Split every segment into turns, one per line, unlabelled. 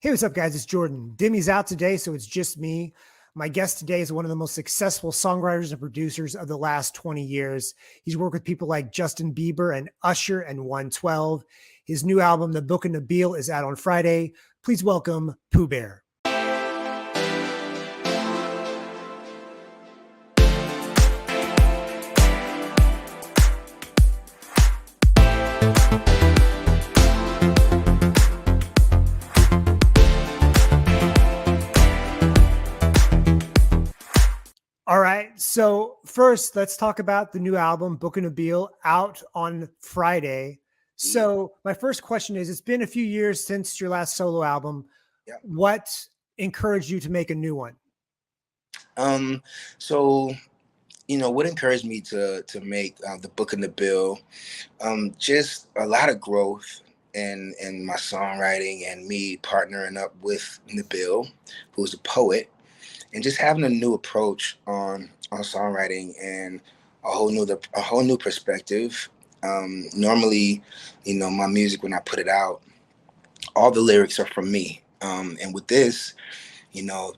Hey, what's up, guys? It's Jordan. Demi's out today, so it's just me. My guest today is one of the most successful songwriters and producers of the last 20 years. He's worked with people like Justin Bieber and Usher and 112. His new album, The Book and the Beal, is out on Friday. Please welcome Pooh Bear. All right. So first, let's talk about the new album, Book and a Beal, out on Friday.
Yeah,
So my first question is, it's been a few years since your last solo album.
yeah.
What encouraged you to make a new one?
Um, so what encouraged me to make the book and the bill? Just a lot of growth in my songwriting and me partnering up with Nabil, who's a poet, and just having a new approach on songwriting and a whole new perspective. Normally, my music when I put it out, all the lyrics are from me. And with this,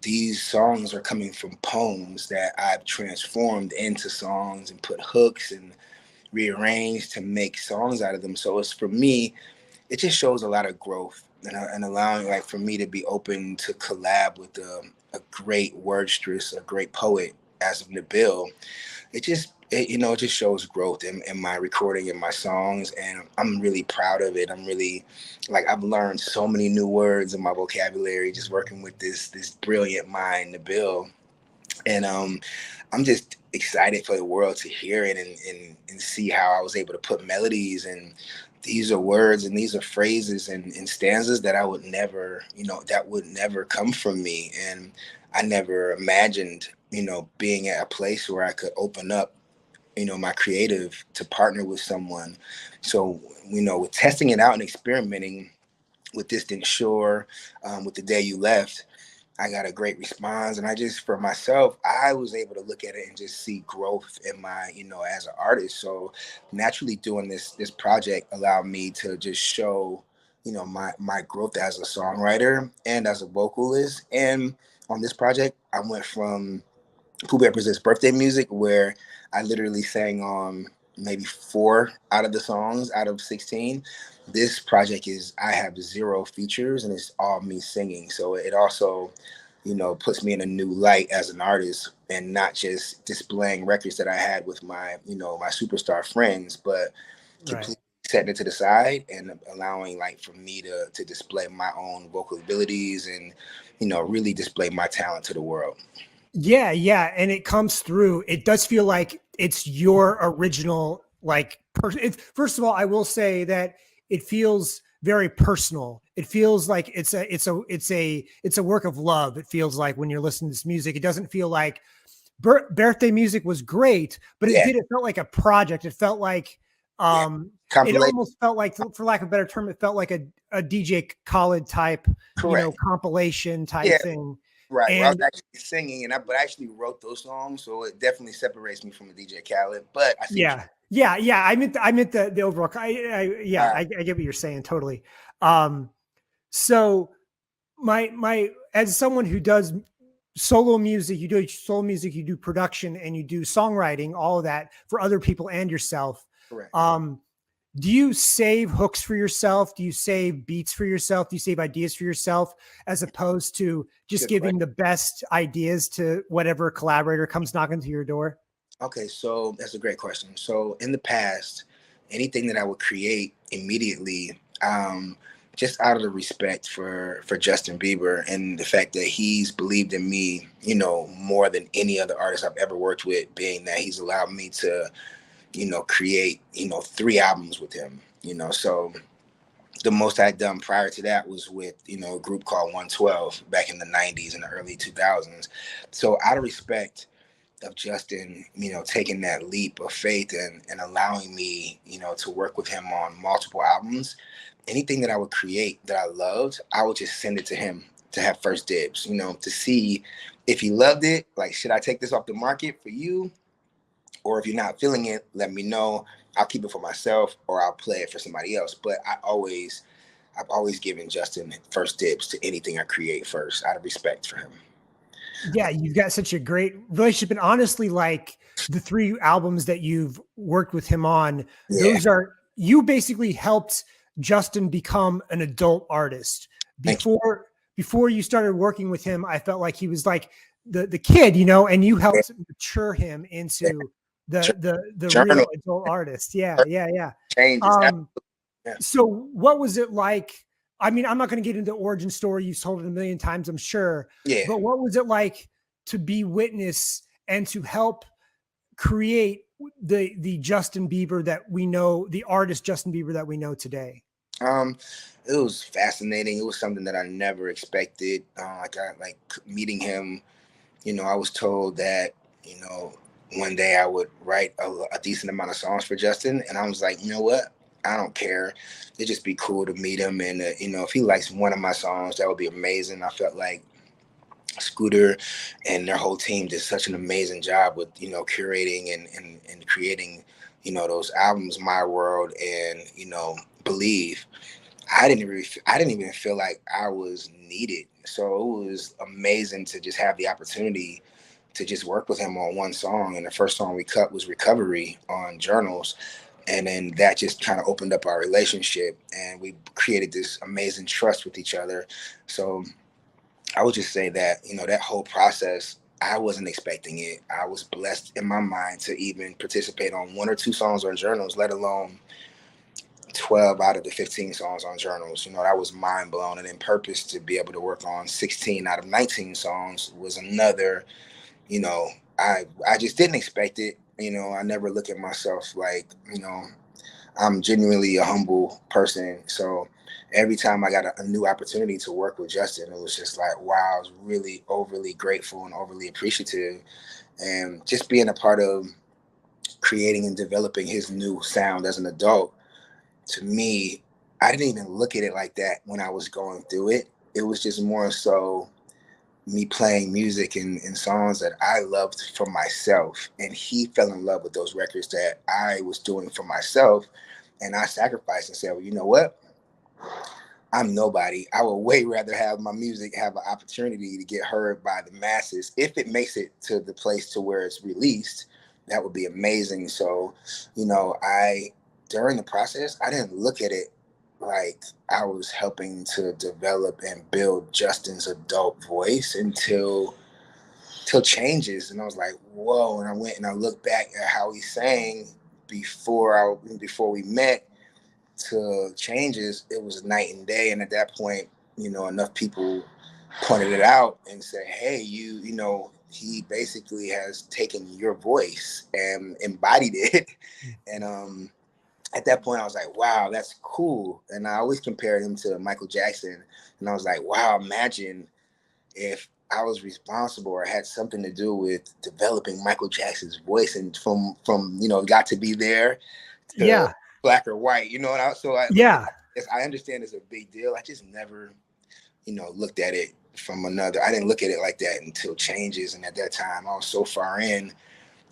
these songs are coming from poems that I've transformed into songs and put hooks and rearranged to make songs out of them. So it's for me, it just shows a lot of growth and allowing like for me to be open to collab with a great wordstress, a great poet as of Nabil. It just shows growth in my recording and my songs, and I'm really proud of it. I'm really like I've learned so many new words in my vocabulary just working with this brilliant mind, Nabil. And I'm just excited for the world to hear it and see how I was able to put melodies, and these are words and these are phrases and stanzas that I would never, that would never come from me. And I never imagined, being at a place where I could open up, my creative to partner with someone. So, with testing it out and experimenting with Distant Shore, with The Day You Left, I got a great response. And I just, for myself, I was able to look at it and just see growth in my, as an artist. So naturally doing this project allowed me to just show, my growth as a songwriter and as a vocalist. And on this project, I went from Pooh Bear Presents birthday music, where I literally sang on maybe 4 out of the songs out of 16. This project is I have 0 features and it's all me singing. So it also, puts me in a new light as an artist and not just displaying records that I had with my, my superstar friends, but
Right.
completely setting it to the side and allowing like for me to display my own vocal abilities and, really display my talent to the world.
Yeah, yeah, and it comes through. It does feel like it's your original, first of all, I will say that it feels very personal. It feels like it's a work of love. It feels like when you're listening to this music, it doesn't feel like birthday music was great, but
Yeah,
it felt like a project. It felt like
yeah.
it
Compilation.
almost felt like, for lack of a better term, it felt like a DJ Khaled type,
Correct.
compilation type
Yeah.
thing.
Right. Well, I was
And
actually singing, but I actually wrote those songs, so it definitely separates me from the DJ Khaled. But I see what
yeah, yeah, yeah. I meant the overall.
you.
Yeah, I get what you're saying totally. Um, so my as someone who does solo music, you do production, and you do songwriting, all of that for other people and yourself.
Correct.
Um, do you save hooks for yourself? Do you save beats for yourself? Do you save ideas for yourself, as opposed to just
Good question.
giving the best ideas to whatever collaborator comes knocking to your door?
Okay, so that's a great question. So in the past, anything that I would create immediately, just out of the respect for Justin Bieber and the fact that he's believed in me, more than any other artist I've ever worked with, being that he's allowed me to, create, 3 albums with him. So the most I'd done prior to that was with, a group called 112 back in the 90s and the early 2000s. So out of respect of Justin, taking that leap of faith and allowing me, to work with him on multiple albums, anything that I would create that I loved, I would just send it to him to have first dibs, to see if he loved it. Like, should I take this off the market for you? Or if you're not feeling it, let me know. I'll keep it for myself or I'll play it for somebody else. But I always I've always given Justin first dibs to anything I create first, out of respect for him.
Yeah, you've got such a great relationship. And honestly, like the 3 albums that you've worked with him on,
Yeah,
those are you basically helped Justin become an adult artist.
thank you.
Before you started working with him, I felt like he was like the kid, you know, and you
Yeah,
helped mature him
yeah.
into the real
Journal
adult artist. Yeah, yeah, yeah.
changes.
Um,
Yeah.
so what was it like? I mean, I'm not going to get into the origin story. You've told it a million times, I'm sure.
Yeah.
But what was it like to be witness and to help create the Justin Bieber that we know, the artist Justin Bieber that we know today?
Um, it was fascinating. It was something that I never expected. Like I like meeting him. I was told that one day I would write a decent amount of songs for Justin, and I was like, you know what? I don't care. It'd just be cool to meet him, and if he likes one of my songs, that would be amazing. I felt like Scooter and their whole team did such an amazing job with curating and creating those albums, My World and Believe. I didn't even feel like I was needed. So it was amazing to just have the opportunity to just work with him on one song. And the first song we cut was Recovery on Journals. And then that just kind of opened up our relationship, and we created this amazing trust with each other. So I would just say that, that whole process, I wasn't expecting it. I was blessed in my mind to even participate on 1 or 2 songs on Journals, let alone 12 out of the 15 songs on Journals. That was mind blown. And then Purpose, to be able to work on 16 out of 19 songs was another, you know, I just didn't expect it. I never look at myself like, I'm genuinely a humble person. So every time I got a new opportunity to work with Justin, it was just like, wow, I was really overly grateful and overly appreciative. And just being a part of creating and developing his new sound as an adult, to me, I didn't even look at it like that when I was going through it. It was just more so me playing music and songs that I loved for myself. And he fell in love with those records that I was doing for myself. And I sacrificed and said, well, you know what? I'm nobody. I would way rather have my music have an opportunity to get heard by the masses. If it makes it to the place to where it's released, that would be amazing. So, during the process, I didn't look at it like I was helping to develop and build Justin's adult voice until till changes. And I was like, whoa. And I went and I looked back at how he sang before we met to changes. It was night and day. And at that point, enough people pointed it out and said, hey, he basically has taken your voice and embodied it. And at that point I was like, wow, that's cool. And I always compared him to Michael Jackson. And I was like, wow, imagine if I was responsible or had something to do with developing Michael Jackson's voice, and from got to be there to
Yeah,
black or white, and so I look at
yeah.
it, I understand it's a big deal. I just never, looked at it from another. I didn't look at it like that until changes. And at that time I was so far in,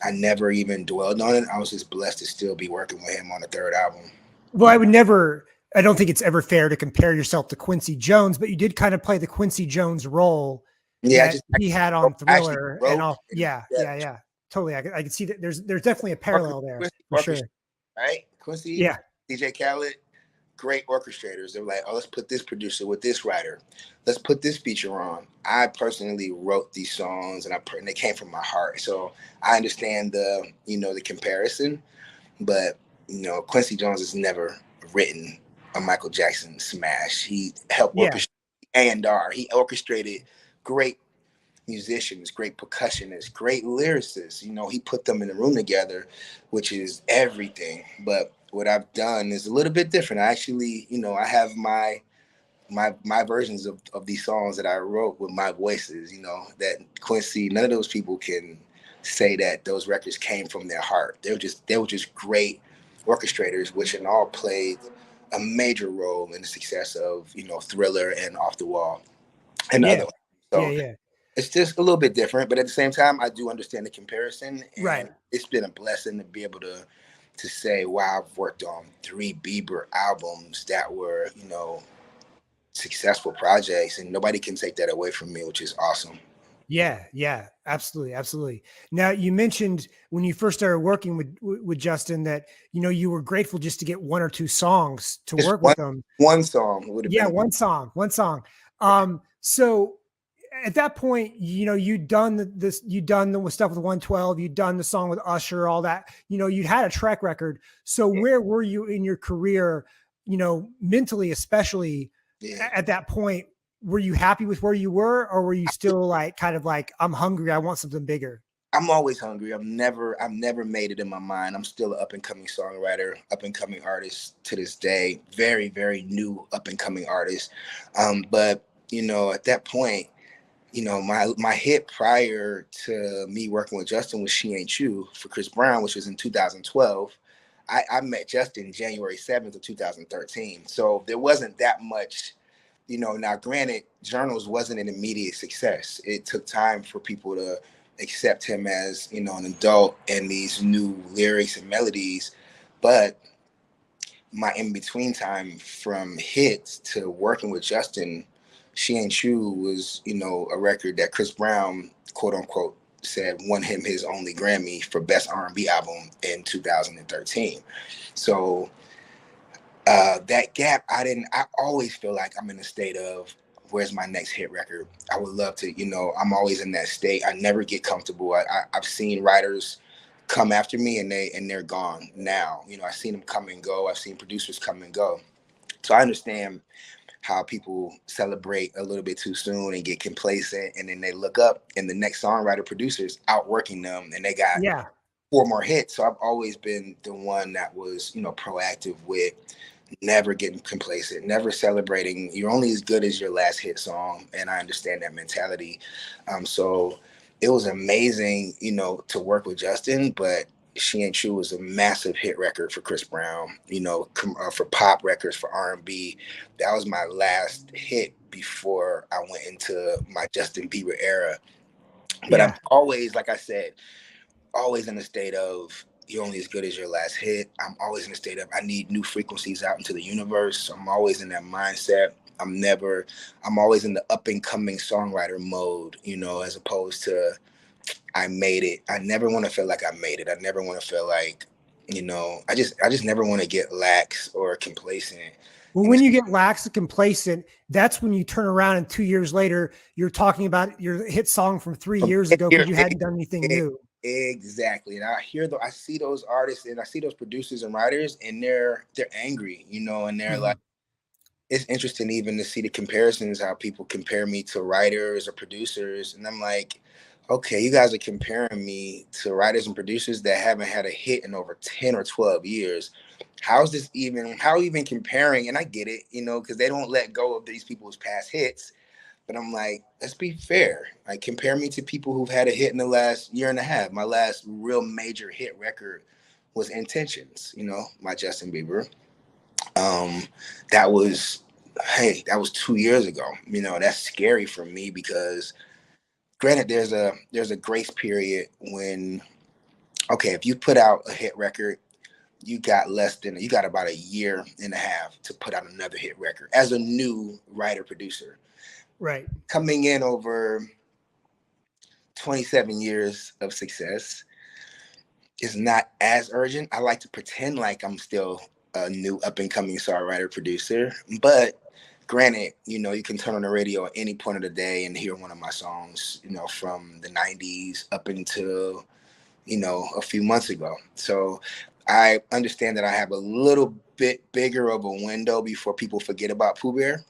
I never even dwelled on it. I was just blessed to still be working with him on the third album.
Well, I would never. I don't think it's ever fair to compare yourself to Quincy Jones, but you did kind of play the Quincy Jones role
Yeah,
that he had on
I actually
Thriller and
wrote
all.
and
Yeah,
yeah,
yeah, yeah. Totally. I can see that there's definitely a parallel there
Quincy
for sure.
right? Quincy,
Yeah.
DJ Khaled, great orchestrators. They were like, oh, let's put this producer with this writer. Let's put this feature on. I personally wrote these songs, and they came from my heart. So I understand the comparison, but Quincy Jones has never written a Michael Jackson smash. He helped
Yeah.
orchestrate A&R. He orchestrated great musicians, great percussionists, great lyricists. He put them in the room together, which is everything. But what I've done is a little bit different. I actually, I have my versions of these songs that I wrote with my voices, that Quincy, none of those people can say that those records came from their heart. They were just great orchestrators, which in all played a major role in the success of, Thriller and Off the Wall and
Yeah.
other.
Yeah.
So
Yeah.
it's just a little bit different, but at the same time, I do understand the comparison,
Right.
and it's been a blessing to be able to say, wow, I've worked on 3 Bieber albums that were, successful projects, and nobody can take that away from me, which is awesome.
Yeah, yeah, absolutely, absolutely. Now, you mentioned when you first started working with Justin that you were grateful just to get one or two songs to
Just
work with them.
one song would have
Yeah,
been.
one song, one song. So at that point, you'd done you'd done the stuff with 112, you'd done the song with Usher, all that. You'd had a track record. So
Yeah,
where were you in your career? Mentally, especially
yeah.
at that point, were you happy with where you were, or were you still like kind of like, I'm hungry, I want something bigger?
I'm always hungry. I've never made it in my mind. I'm still an up and coming songwriter, up and coming artist to this day. Very, very new up and coming artist. But at that point, my hit prior to me working with Justin was "She Ain't You" for Chris Brown, which was in 2012. I met Justin January 7th of 2013, so there wasn't that much. Now granted, Journals wasn't an immediate success. It took time for people to accept him as an adult and these new lyrics and melodies. But my in between time from hits to working with Justin, "She Ain't You" was, a record that Chris Brown, quote unquote, said won him his only Grammy for Best R&B Album in 2013. So that gap, I always feel like I'm in a state of where's my next hit record. I would love to, I'm always in that state. I never get comfortable. I've seen writers come after me and they're gone now. I've seen them come and go. I've seen producers come and go. So I understand how people celebrate a little bit too soon and get complacent, and then they look up and the next songwriter producer's outworking them and they got
Yeah,
four more hits. So I've always been the one that was, proactive with never getting complacent, never celebrating. You're only as good as your last hit song. And I understand that mentality. So it was amazing, to work with Justin, but "She Ain't You" was a massive hit record for Chris Brown, for pop records, for R&B. That was my last hit before I went into my Justin Bieber era. But I'm
yeah,
always, like I said, always in a state of you're only as good as your last hit. I'm always in a state of I need new frequencies out into the universe. I'm always in that mindset. I'm always in the up and coming songwriter mode, as opposed to I made it. I never want to feel like I made it. I never want to feel like, I just never want to get lax or complacent.
well,
And
when
it's
you get lax and complacent, that's when you turn around and 2 years later you're talking about your hit song from 3 years ago because you hadn't done anything new.
exactly. And I see those artists and I see those producers and writers and they're angry, and they're like,
Mhm.
it's interesting even to see the comparisons, how people compare me to writers or producers. And I'm like, okay, you guys are comparing me to writers and producers that haven't had a hit in over 10 or 12 years. How are you even comparing? And I get it, because they don't let go of these people's past hits. But I'm like, let's be fair. Like, compare me to people who've had a hit in the last year and a half. My last real major hit record was Intentions, my Justin Bieber. Um, that was, hey, that was 2 years ago. That's scary for me because granted, there's a grace period when, okay, if you put out a hit record, you got about a year and a half to put out another hit record as a new writer producer
Right.
coming in over 27 years of success is not as urgent. I like to pretend like I'm still a new up and coming songwriter producer, but granted, you can turn on the radio at any point of the day and hear one of my songs, from the 90s up until, a few months ago. So I understand that I have a little bit bigger of a window before people forget about Pooh Bear,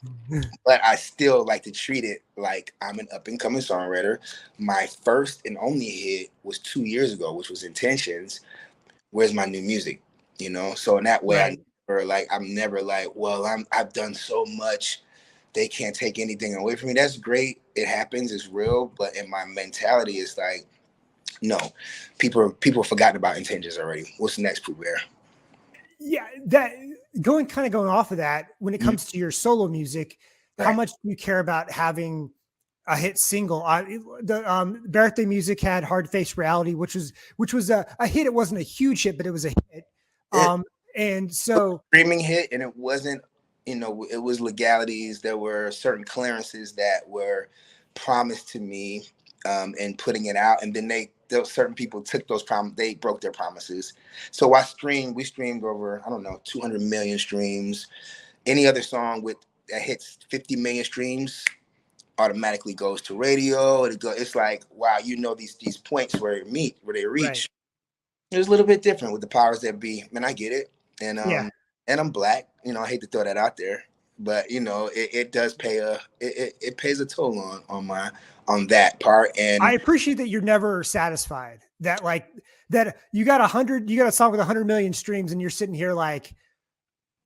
but I still like to treat it like I'm an up and coming songwriter. My first and only hit was 2 years ago, which was Intentions. Where's my new music? So in that way,
Right.
I'm never like, well, I've done so much. They can't take anything away from me. That's great. It happens. It's real. But in my mentality, it's like, no, people forgotten about Intentions already. What's next, Pooh Bear?
Yeah, that going off of that, when it
Mhm.
comes to your solo music, how
Right.
much do you care about having a hit single? The birthday music had "Hard Face Reality," which was a hit. It wasn't a huge hit, but it was a hit.
It
Um, and
was
so
a streaming hit, and it wasn't you know, it was legalities. There were certain clearances that were promised to me, and putting it out, and then those certain people took they broke their promises. So we streamed over, I don't know, 200 million streams. Any other song that hits 50 million streams automatically goes to radio. It's like, wow, you know, these points where they
Right.
reach. It was a little bit different with the powers that be. Man, I get it. And
Yeah.
and I'm black. You know, I hate to throw that out there, but you know, it does pay it pays a toll on that part.
I
And
appreciate that you're never satisfied. That like that you got you got a song with 100 million streams, and you're sitting here like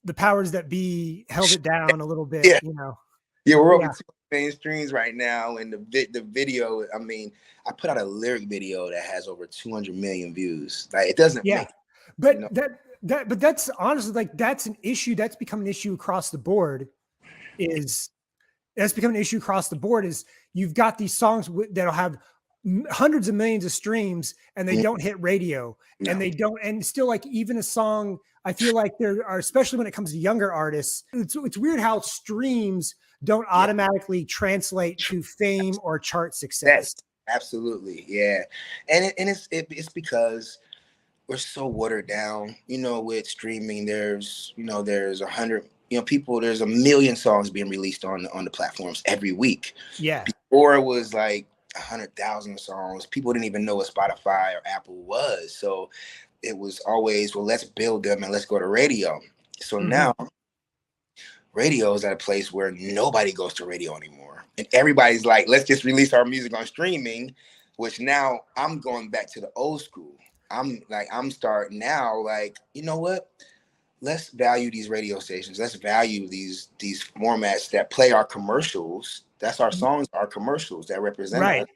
the powers that be held it down a little bit.
yeah,
You know.
yeah, we're over
Yeah.
2 million streams right now, and the video. I mean, I put out a lyric video that has over 200 million views. Like, it doesn't
Yeah.
make, you
But
know,
but that's honestly like that's an issue that's become an issue across the board. Is That's become an issue across the board. Is you've got these songs that'll have hundreds of millions of streams and they don't hit radio, and
no,
they don't, and still like even a song, I feel like there are, especially when it comes to younger artists, it's weird how streams don't
yeah,
automatically translate to fame or chart
that
success.
absolutely, yeah, and it's because we're so watered down. You know, with streaming, there's 100, people, there's 1 million songs being released on the platforms every week.
Yeah.
Before, it was like 100,000 songs. People didn't even know what Spotify or Apple was. So it was always, well, let's build them and let's go to radio. So
Mhm.
now radio is at a place where nobody goes to radio anymore. And everybody's like, let's just release our music on streaming, which now I'm going back to the old school. I'm starting now, like, you know what? Let's value these radio stations. Let's value these formats that play our commercials. That's our songs, our commercials that represent
Right.
us.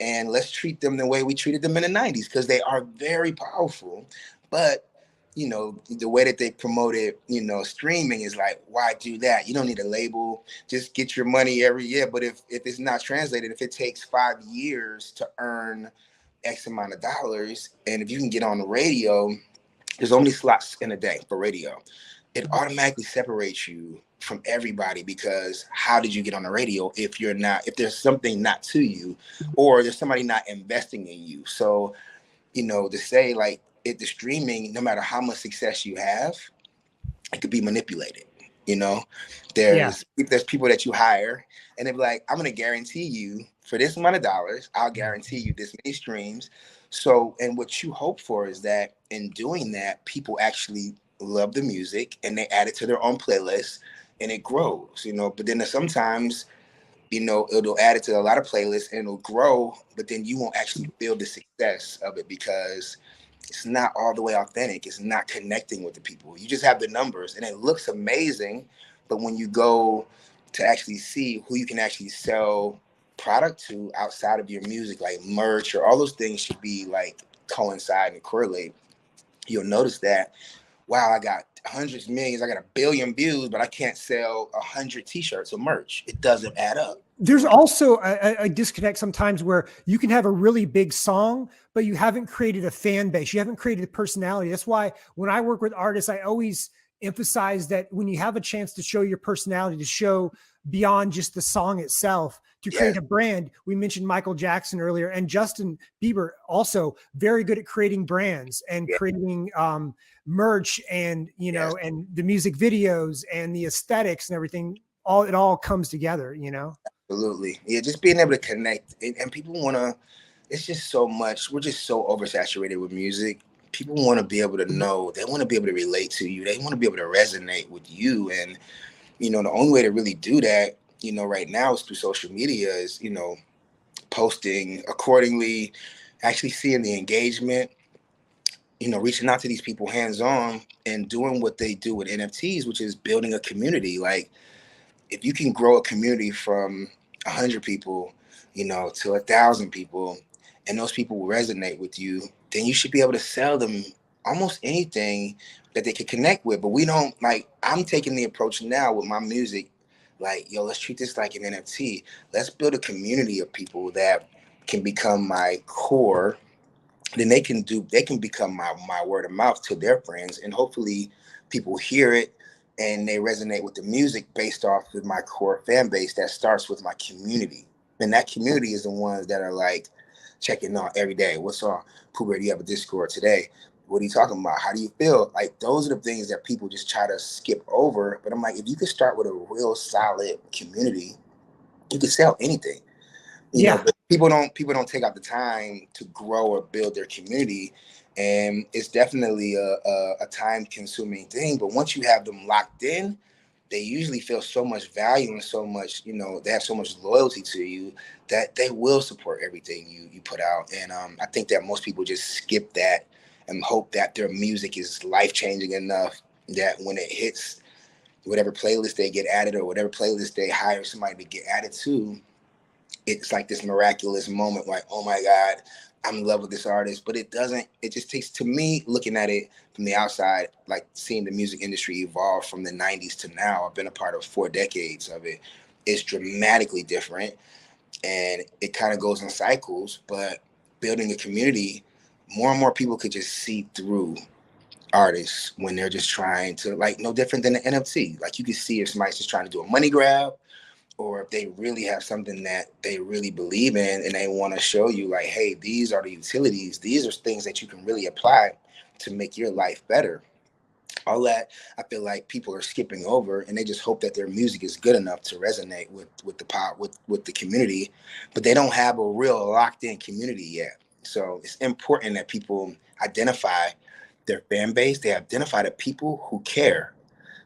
And let's treat them the way we treated them in the 90s, because they are very powerful. But the way that they promoted, streaming is like, why do that? You don't need a label. Just get your money every year. But if it's not translated, if it takes 5 years to earn X amount of dollars, and if you can get on the radio, there's only slots in a day for radio. It automatically separates you from everybody, because how did you get on the radio if there's something not to you, or there's somebody not investing in you? So, to say, like, the streaming, no matter how much success you have, it could be manipulated. You know,
Yeah.
there's people that you hire, and they're like, I'm gonna guarantee you for this amount of dollars, I'll guarantee you this many streams. So, and what you hope for is that in doing that, people actually love the music and they add it to their own playlist, and it grows. But then sometimes, it'll add it to a lot of playlists and it'll grow, but then you won't actually feel the success of it, because it's not all the way authentic. It's not connecting with the people. You just have the numbers and it looks amazing. But when you go to actually see who you can actually sell product to outside of your music, like merch or all those things should be like coincide and correlate. You'll notice that, wow, I got hundreds of millions, I got 1 billion views, but I can't sell 100 t-shirts or merch. It doesn't add up.
There's also a disconnect sometimes where you can have a really big song, but you haven't created a fan base. You haven't created a personality. That's why when I work with artists, I always emphasize that when you have a chance to show your personality, to show beyond just the song itself, to create
Yes,
a brand. We mentioned Michael Jackson earlier, and Justin Bieber also very good at creating brands and
yes,
creating merch, and
yes.
and the music videos and the aesthetics and everything. It all comes together.
Absolutely. Yeah, just being able to connect. And people want to, it's just so much. We're just so oversaturated with music. People want to be able to know, they want to be able to relate to you. They want to be able to resonate with you. And, the only way to really do that, right now is through social media, is, posting accordingly, actually seeing the engagement, reaching out to these people hands on and doing what they do with NFTs, which is building a community. Like, if you can grow a community from 100 people, to 1,000 people, and those people will resonate with you, then you should be able to sell them almost anything that they can connect with. But we don't, like, I'm taking the approach now with my music, like, yo, let's treat this like an NFT. Let's build a community of people that can become my core. Then they can become my word of mouth to their friends, and hopefully people hear it, and they resonate with the music based off of my core fan base that starts with my community. And that community is the ones that are like checking on every day. What's on? Pooh Bear, do you have a Discord today? What are you talking about? How do you feel? Like those are the things that people just try to skip over. But I'm like, if you could start with a real solid community, you could sell anything.
Yeah.
But people don't take out the time to grow or build their community, and it's definitely a time consuming thing. But once you have them locked in, they usually feel so much value and so much, they have so much loyalty to you that they will support everything you put out. And I think that most people just skip that and hope that their music is life changing enough that when it hits whatever playlist they get added or whatever playlist they hire somebody to get added to, it's like this miraculous moment, like, oh my God, I'm in love with this artist. But it doesn't, it just takes, to me, looking at it from the outside, like seeing the music industry evolve from the 90s to now. I've been a part of 4 decades of it. It's dramatically different and it kind of goes in cycles, but building a community, more and more people could just see through artists when they're just trying to, like, no different than an NFT. Like, you can see if somebody's just trying to do a money grab, or if they really have something that they really believe in and they want to show you, like, hey, these are the utilities, these are things that you can really apply to make your life better. All that, I feel like people are skipping over, and they just hope that their music is good enough to resonate with the pop, with the community, but they don't have a real locked in community yet. So it's important that people identify their fan base, they identify the people who care,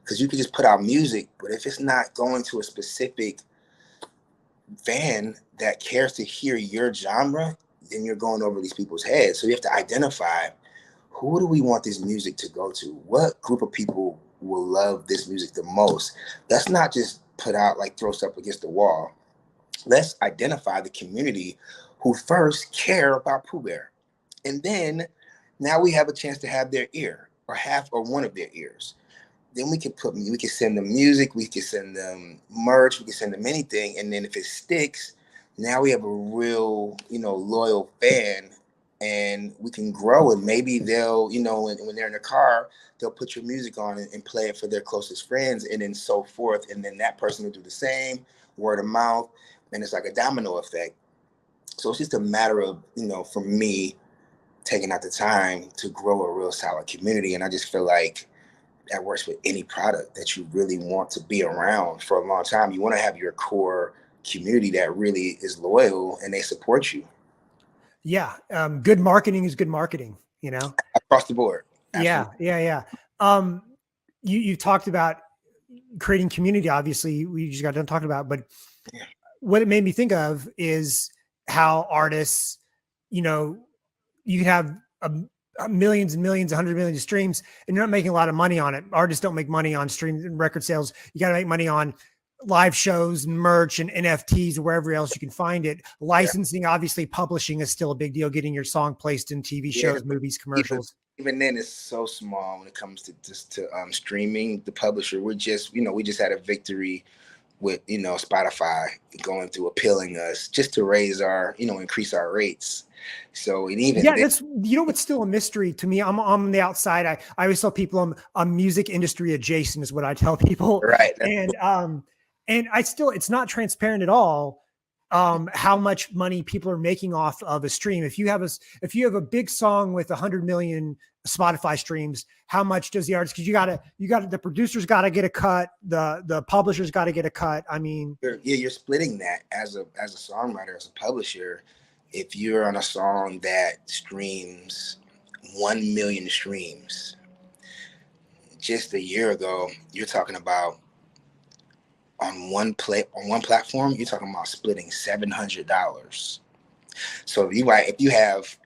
because you can just put out music, but if it's not going to a specific fan that cares to hear your genre, then you're going over these people's heads. So you have to identify, who do we want this music to go to? What group of people will love this music the most? Let's not just put out, like, throw stuff against the wall. Let's identify the community who first care about Pooh Bear. And then now we have a chance to have their ear, or half or one of their ears. Then we can send them music, we can send them merch, we can send them anything, and then if it sticks, now we have a real, loyal fan, and we can grow. And maybe they'll, when they're in the car, they'll put your music on and play it for their closest friends, and then so forth, and then that person will do the same, word of mouth, and it's like a domino effect. So it's just a matter of, for me, taking out the time to grow a real solid community. And I just feel like that works with any product that you really want to be around for a long time. You want to have your core community that really is loyal and they support you
Yeah. Good marketing is good marketing, you know?
across the board.
Yeah.
Absolutely.
Yeah. Yeah. Um, you talked about creating community. Obviously, we just got done talking about, but
Yeah.
what it made me think of is how artists, you know, you have millions and millions, 100 million streams, and you're not making a lot of money on it. Artists don't make money on streams and record sales. You got to make money on live shows and merch and NFTs, wherever else you can find it.
Yeah.
Licensing, obviously, publishing is still a big deal. Getting your song placed in TV
Yeah.
shows, movies,
Even
commercials.
even then, it's so small when it comes to just to streaming. The publisher, we just had a victory with, Spotify going through appealing us just to raise our, increase our rates. So, and even
Yeah,
then,
that's, what's still a mystery to me. I'm on the outside. I always tell people I'm music industry adjacent is what I tell people.
right?
And I still, it's not transparent at all how much money people are making off of a stream. If you have a big song with 100 million Spotify streams, how much does the artist, because you gotta the producer's gotta get a cut, the publisher's gotta get a cut. I mean,
You're splitting that as a songwriter, as a publisher. If you're on a song that streams 1 million streams, just a year ago, you're talking about on one platform, you're talking about splitting $700. So if you have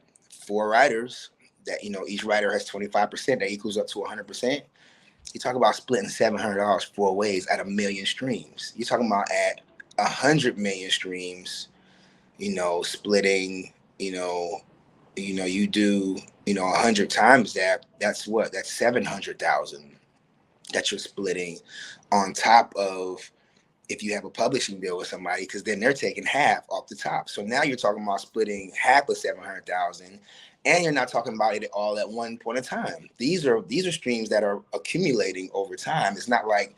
4 writers that, each writer has 25%, that equals up to 100%. You talk about splitting $700 4 ways at 1 million streams. You're talking about at 100 million streams, splitting, you do, 100 times that. That's what? That's 700,000 that you're splitting on top of, if you have a publishing deal with somebody, because then they're taking half off the top. So now you're talking about splitting half of 700,000, and you're not talking about it all at one point in time. These are streams that are accumulating over time. It's not like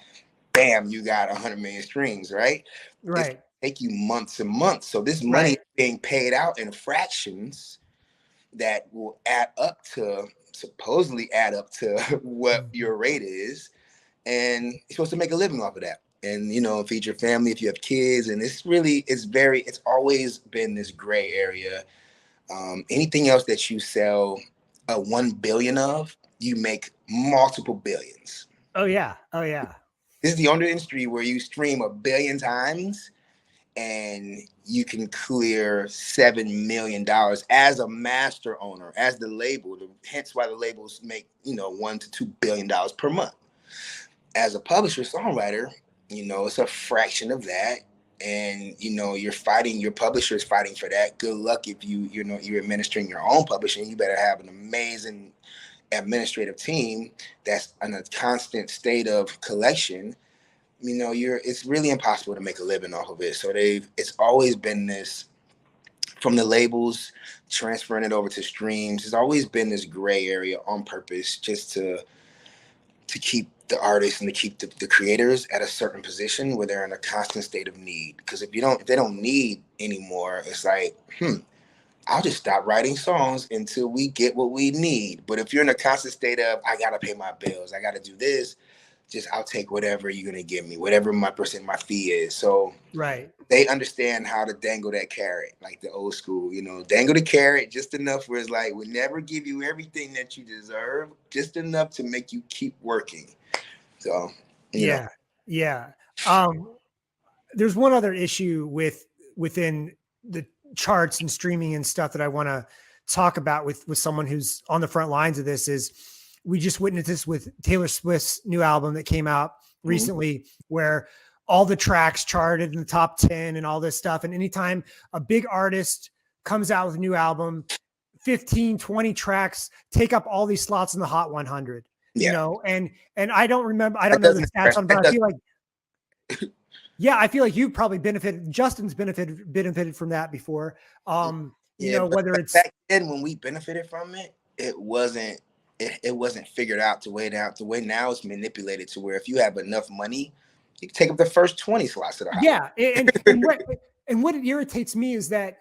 bam, you got 100 million streams, right? It's
Right.
take you months and months. So this money is
Right.
being paid out in fractions that will add up to supposedly add up to what your rate is, and you're supposed to make a living off of that. And feed your family if you have kids. And it's always been this gray area. Anything else that you sell 1 billion of, you make multiple billions.
Oh yeah. Oh yeah.
This is the only industry where you stream 1 billion times and you can clear $7 million as a master owner, as the label. Hence why the labels make $1 to $2 billion per month. As a publisher songwriter, it's a fraction of that. And your publisher is fighting for that. Good luck if you're administering your own publishing. You better have an amazing administrative team that's in a constant state of collection. It's really impossible to make a living off of it. So it's always been this, from the labels transferring it over to streams. There's always been this gray area on purpose, just to keep the artists and to keep the creators at a certain position where they're in a constant state of need. Because if they don't need anymore, it's like, I'll just stop writing songs until we get what we need. But if you're in a constant state of, I gotta pay my bills, I gotta do this, I'll take whatever you're gonna give me, whatever my fee is. So
Right.
they understand how to dangle that carrot, like the old school, dangle the carrot just enough where it's like, we'll never give you everything that you deserve, just enough to make you keep working. So,
Yeah. Yeah. There's one other issue within the charts and streaming and stuff that I want to talk about with someone who's on the front lines of this. Is we just witnessed this with Taylor Swift's new album that came out recently, where all the tracks charted in the top 10 and all this stuff. And anytime a big artist comes out with a new album, 15, 20 tracks take up all these slots in the Hot 100, and I don't remember, I don't know the stats on, but I feel like, yeah, I feel like you probably benefited. Justin's benefited from that before. Whether it's
back then when we benefited from it, it wasn't figured out the way now it's manipulated to where if you have enough money, you can take up the first 20 slots of the house.
Yeah, and what it irritates me is that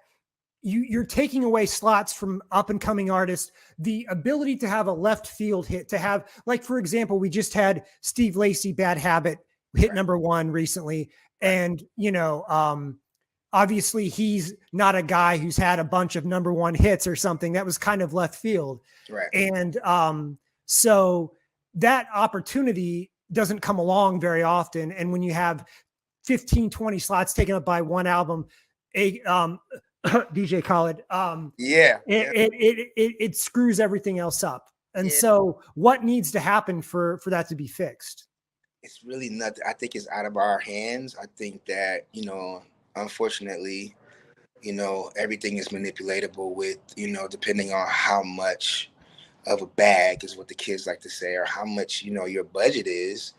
you're taking away slots from up and coming artists, the ability to have a left field hit, to have, like, for example, we just had Steve Lacy, Bad Habit, hit number 1 recently. And, obviously he's not a guy who's had a bunch of number 1 hits or something. That was kind of left field.
Right.
And so that opportunity doesn't come along very often. And when you have 15, 20 slots taken up by one album, DJ Khaled, it screws everything else up. And so what needs to happen for that to be fixed?
It's really nothing. I think it's out of our hands. I think that, unfortunately, everything is manipulatable with, depending on how much of a bag is what the kids like to say, or how much, your budget is.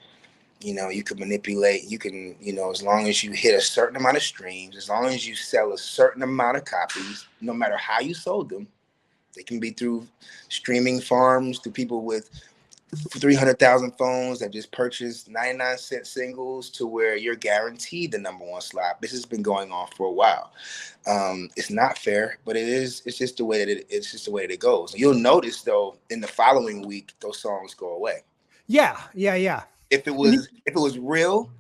You can manipulate, as long as you hit a certain amount of streams, as long as you sell a certain amount of copies, no matter how you sold them. They can be through streaming farms, through people with 300,000 phones that just purchased 99-cent singles, to where you're guaranteed the number 1 slot. This has been going on for a while. It's not fair, but it's just the way that it goes. You'll notice though, in the following week, those songs go away.
Yeah.
If it was real,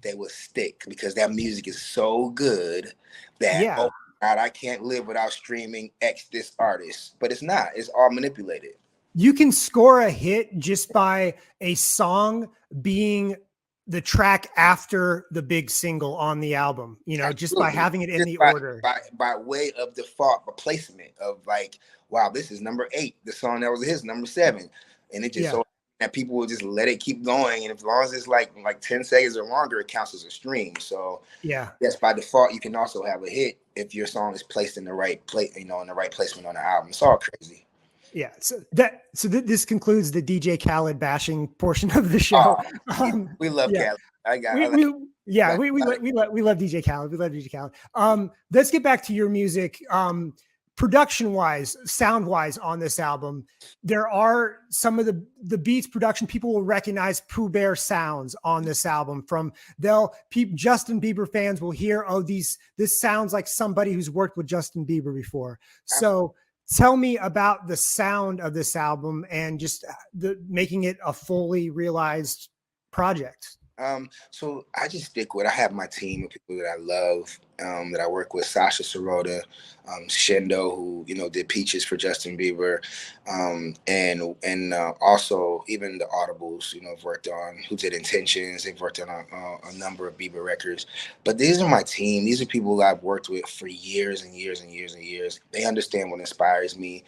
they would stick, because that music is so good that, oh God, I can't live without streaming X this artist. But it's not. It's all manipulated.
You can score a hit just by a song being the track after the big single on the album,
Absolutely.
Just by having it in the order.
By way of default, a placement of like, wow, this is number 8. The song that was his number 7. And it just so that people will just let it keep going. And as long as it's like 10 seconds or longer, it counts as a stream. So yes, by default, you can also have a hit if your song is placed in the right place, in the right placement on the album. It's all crazy.
Yeah. So this concludes the DJ Khaled bashing portion of the show.
We love Khaled.
We love DJ Khaled. We love DJ Khaled. Let's get back to your music. production wise, sound wise on this album, there are some of the beats production people will recognize Pooh Bear sounds on this album. From Justin Bieber fans will hear, oh, this sounds like somebody who's worked with Justin Bieber before. So tell me about the sound of this album and just making it a fully realized project.
So I just stick with. I have my team of people that I love, that I work with. Sasha Sirota, Shendo, who did Peaches for Justin Bieber, and also even the Audibles. Have worked on, who did Intentions. They've worked on a number of Bieber records. But these are my team. These are people I've worked with for years and years and years and years. They understand what inspires me.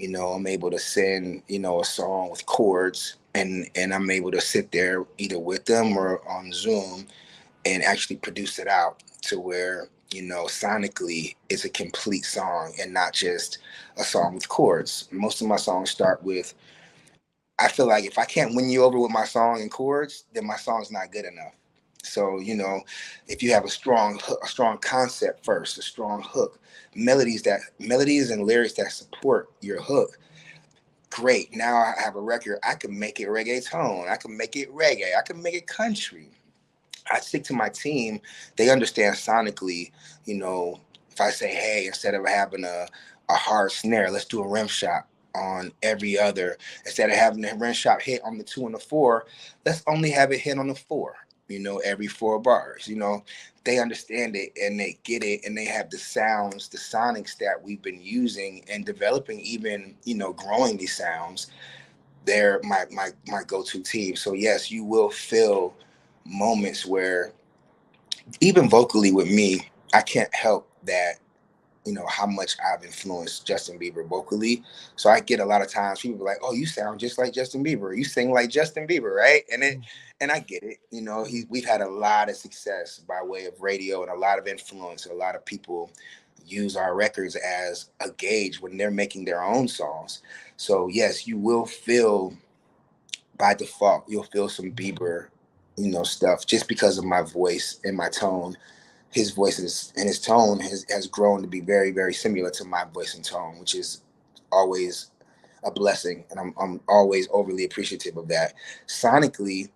I'm able to send, a song with chords, and I'm able to sit there either with them or on Zoom and actually produce it out to where, sonically it's a complete song and not just a song with chords. Most of my songs start with, I feel like if I can't win you over with my song and chords, then my song's not good enough. So, if you have a strong concept first, a strong hook, melodies and lyrics that support your hook, great. Now I have a record. I can make it reggaeton. I can make it reggae. I can make it country. I stick to my team. They understand sonically, if I say, hey, instead of having a hard snare, let's do a rim shot on every other. Instead of having the rim shot hit on the 2 and the 4, let's only have it hit on the 4, every 4 bars. They understand it and they get it, and they have the sounds, the sonics that we've been using and developing, even, growing these sounds. They're my go-to team. So yes, you will feel moments where even vocally with me, I can't help that, how much I've influenced Justin Bieber vocally. So I get a lot of times people be like, oh, you sound just like Justin Bieber. You sing like Justin Bieber, right? And I get it. We've had a lot of success by way of radio and a lot of influence. A lot of people use our records as a gauge when they're making their own songs. So yes, you will feel, by default, you'll feel some Bieber, stuff just because of my voice and my tone. His voice and his tone has grown to be very, very similar to my voice and tone, which is always a blessing. And I'm always overly appreciative of that. Sonically,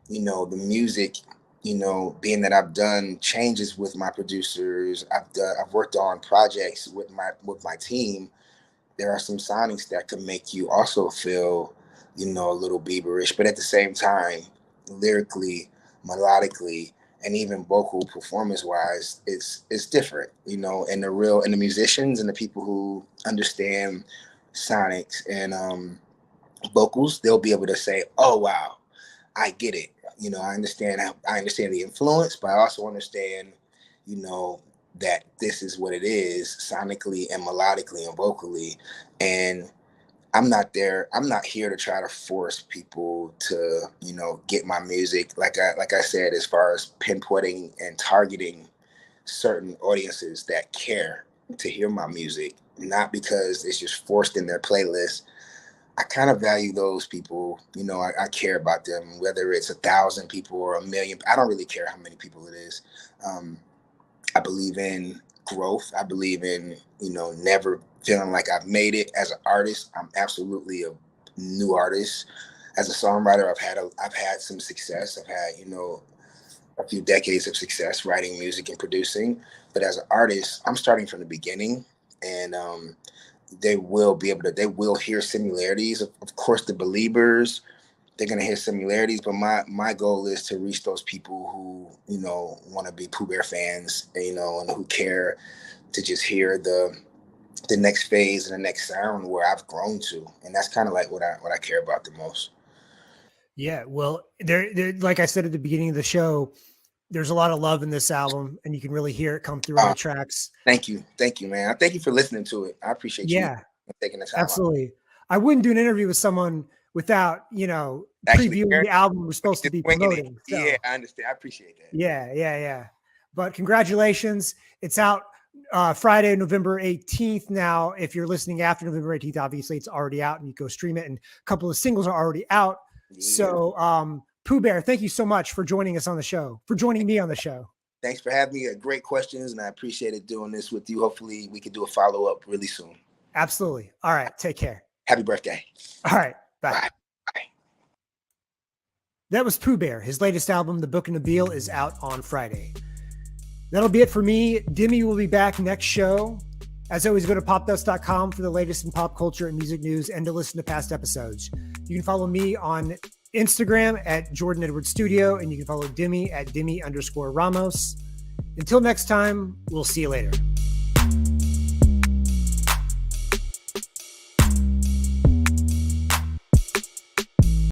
the music, being that I've done changes with my producers, I've worked on projects with my team. There are some sonics that can make you also feel, a little Bieberish, but at the same time, lyrically, melodically, and even vocal performance wise, it's different, and the musicians and the people who understand sonics and vocals, they'll be able to say, oh wow, I get it. I understand the influence, but I also understand, that this is what it is sonically and melodically and vocally. And I'm not here to try to force people to, get my music. Like I said, as far as pinpointing and targeting certain audiences that care to hear my music, not because it's just forced in their playlist. I kind of value those people. I care about them, whether it's 1,000 people or 1,000,000. I don't really care how many people it is. I believe in growth. I believe in, never feeling like I've made it as an artist. I'm absolutely a new artist. As a songwriter, I've had some success. I've had, a few decades of success writing music and producing. But as an artist, I'm starting from the beginning, and they will hear similarities. Of course, the believers, they're gonna hear similarities, but my goal is to reach those people who, want to be Pooh Bear fans, and who care to just hear the next phase and the next sound where I've grown to. And that's kind of like what I care about the most.
Yeah, well, there, like I said at the beginning of the show, there's a lot of love in this album, and you can really hear it come through on the tracks.
Thank you, man. Thank you for listening to it. I appreciate you
Yeah,
taking the time out.
absolutely. I wouldn't do an interview with someone without,
Actually,
previewing the album we're supposed to be promoting. So,
yeah, I understand. I appreciate that.
Yeah. But congratulations. It's out Friday, November 18th. Now, if you're listening after November 18th, obviously it's already out and you go stream it. And a couple of singles are already out. Yeah. So, Pooh Bear, thank you so much for joining us on the show, for joining me on the show.
Thanks for having me. Great questions, and I appreciated doing this with you. Hopefully, we can do a follow-up really soon.
Absolutely. All right. Take care.
Happy birthday.
All right. Bye.
Bye. Bye.
That was Pooh Bear. His latest album, The Book and the Beal, is out on Friday. That'll be it for me. Demi will be back next show. As always, go to popdust.com for the latest in pop culture and music news and to listen to past episodes. You can follow me on Instagram at Jordan Edwards Studio, and you can follow Demi at Demi_Ramos. Until next time, we'll see you later.